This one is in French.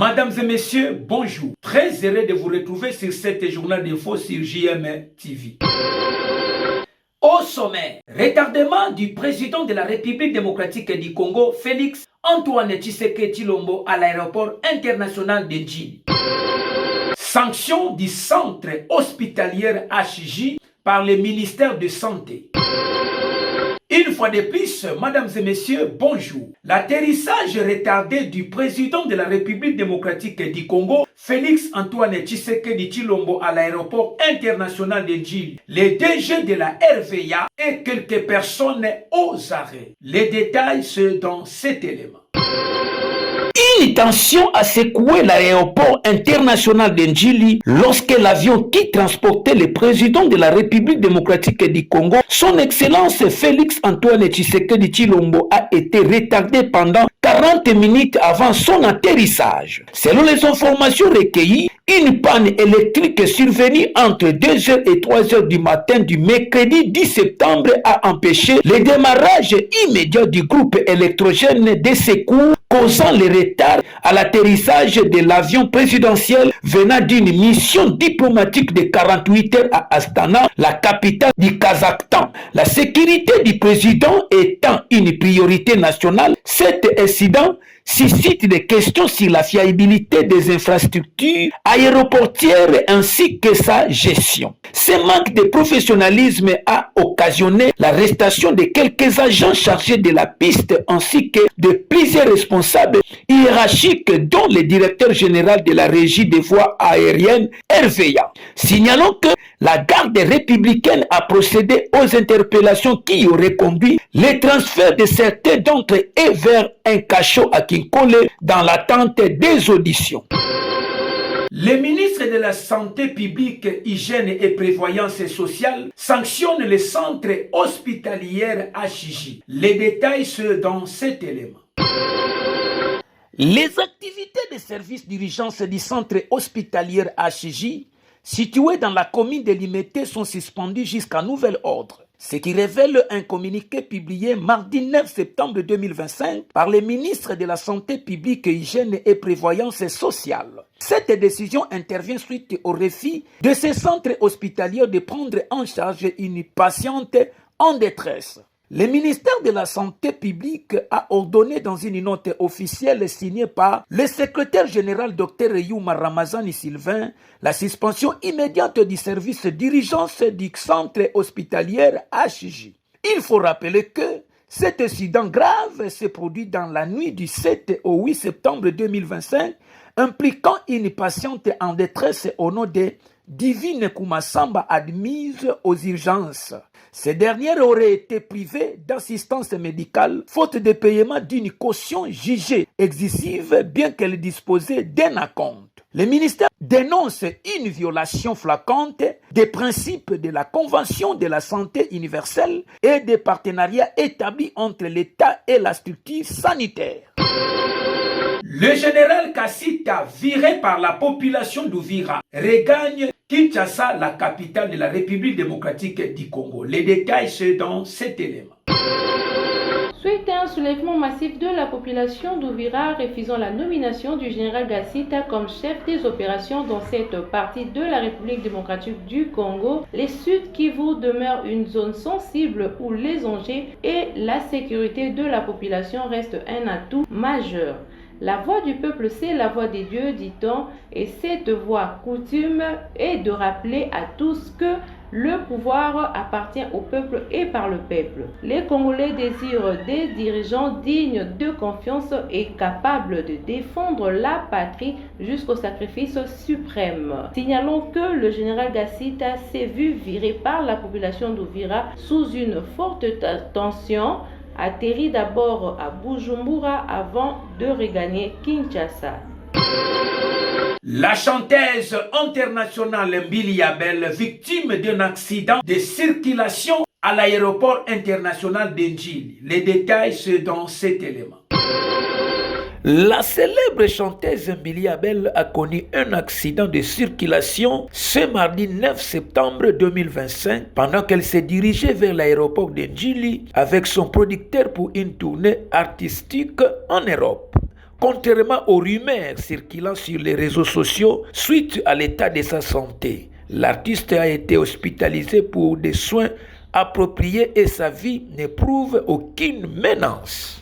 Mesdames et messieurs, bonjour. Très heureux de vous retrouver sur cette journal d'info sur JM TV. Au sommet, retardement du président de la République démocratique du Congo, Félix Antoine Tshisekedi Tshilombo à l'aéroport international de Djili. Sanction du centre hospitalier HJ par le ministère de Santé. Une fois de plus, mesdames et messieurs, bonjour. L'atterrissage retardé du président de la République démocratique du Congo, Félix Antoine Tshisekedi Tshilombo à l'aéroport international de Djili, le DG de la RVA et quelques personnes aux arrêts. Les détails sont dans cet élément. Une tension a secoué l'aéroport international de Djili lorsque l'avion qui transportait le président de la République démocratique du Congo, son Excellence Félix Antoine Tshisekedi Tshilombo, a été retardé pendant 40 minutes avant son atterrissage. Selon les informations recueillies, une panne électrique est survenue entre 2h et 3h du matin du mercredi 10 septembre a empêché le démarrage immédiat du groupe électrogène de secours, causant le retard à l'atterrissage de l'avion présidentiel venant d'une mission diplomatique de 48 heures à Astana, la capitale du Kazakhstan. La sécurité du président étant une priorité nationale, cet incident suscite des questions sur la fiabilité des infrastructures aéroportières ainsi que sa gestion. Ce manque de professionnalisme a occasionné l'arrestation de quelques agents chargés de la piste ainsi que de plusieurs responsables hiérarchiques dont le directeur général de la régie des voies aériennes RVA. Signalons que la garde républicaine a procédé aux interpellations qui auraient conduit les transferts de certains d'entre eux vers un cachot à Kinkole dans l'attente des auditions. Le ministre de la Santé publique, Hygiène et Prévoyance sociale sanctionne le centre hospitalier HJ. Les détails sont dans cet élément. Les activités de service d'urgence du centre hospitalier HJ, situé dans la commune de Limete, sont suspendues jusqu'à nouvel ordre. Ce qui révèle un communiqué publié mardi 9 septembre 2025 par le ministre de la Santé publique, Hygiène et Prévoyance sociale. Cette décision intervient suite au refus de ces centres hospitaliers de prendre en charge une patiente en détresse. Le ministère de la Santé publique a ordonné dans une note officielle signée par le secrétaire général Dr Youma Ramazani Sylvain la suspension immédiate du service d'urgence du centre hospitalier HJ. Il faut rappeler que cet incident grave s'est produit dans la nuit du 7 au 8 septembre 2025, impliquant une patiente en détresse au nom de Divine Kumasamba admise aux urgences. Ces dernières auraient été privées d'assistance médicale faute de paiement d'une caution jugée excessive bien qu'elle disposait d'un acompte. Le ministère dénonce une violation flagrante des principes de la Convention de la santé universelle et des partenariats établis entre l'État et la structure sanitaire. Le général Kassita, viré par la population d'Uvira, regagne Kinshasa, la capitale de la République démocratique du Congo. Les détails sont dans cet élément. Suite à un soulèvement massif de la population d'Uvira, refusant la nomination du général Kassita comme chef des opérations dans cette partie de la République démocratique du Congo, les Sud Kivu demeure une zone sensible où les enjeux et la sécurité de la population restent un atout majeur. La voix du peuple, c'est la voix des dieux, dit-on, et cette voix coutume est de rappeler à tous que le pouvoir appartient au peuple et par le peuple. Les Congolais désirent des dirigeants dignes de confiance et capables de défendre la patrie jusqu'au sacrifice suprême. Signalons que le général Kassita s'est vu viré par la population d'Uvira sous une forte tension, atterri d'abord à Bujumbura avant de regagner Kinshasa. La chanteuse internationale Mbili Yabel, victime d'un accident de circulation à l'aéroport international de Djili. Les détails sont dans cet élément. La célèbre chanteuse Mbili Yabel a connu un accident de circulation ce mardi 9 septembre 2025 pendant qu'elle se dirigeait vers l'aéroport de Djili avec son producteur pour une tournée artistique en Europe. Contrairement aux rumeurs circulant sur les réseaux sociaux, suite à l'état de sa santé, l'artiste a été hospitalisé pour des soins appropriés et sa vie n'éprouve aucune menace.